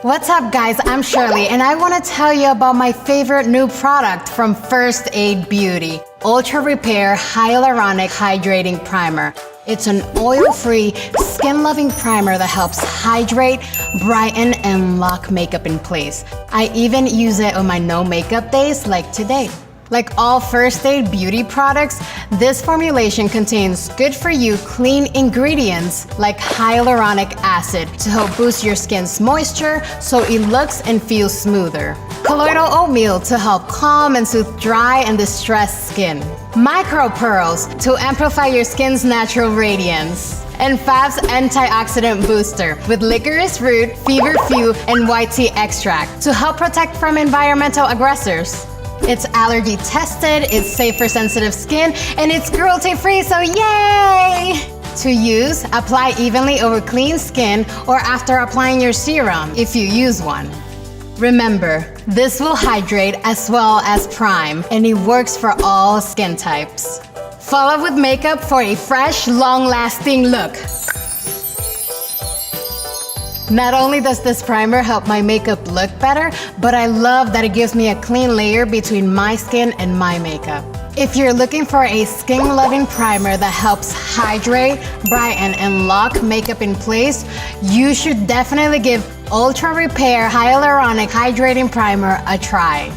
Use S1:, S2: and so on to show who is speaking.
S1: What's up guys, I'm Shirley and I want to tell you about my favorite new product from First Aid Beauty, Ultra Repair Hyaluronic Hydrating Primer. It's an oil-free, skin-loving primer that helps hydrate, brighten, and lock makeup in place. I even use it on my no makeup days like today. Like all First Aid Beauty products, this formulation contains good-for-you clean ingredients like hyaluronic acid to help boost your skin's moisture so it looks and feels smoother. Colloidal Oatmeal to help calm and soothe dry and distressed skin. Micro Pearls to amplify your skin's natural radiance. And Fab's antioxidant booster with licorice root, feverfew, and white tea extract to help protect from environmental aggressors. It's allergy tested, it's safe for sensitive skin, and it's cruelty-free, so yay! To use, apply evenly over clean skin or after applying your serum if you use one. Remember, this will hydrate as well as prime, and it works for all skin types. Follow up with makeup for a fresh, long-lasting look. Not only does this primer help my makeup look better, but I love that it gives me a clean layer between my skin and my makeup. If you're looking for a skin-loving primer that helps hydrate, brighten, and lock makeup in place, you should definitely give Ultra Repair Hyaluronic Hydrating Primer a try.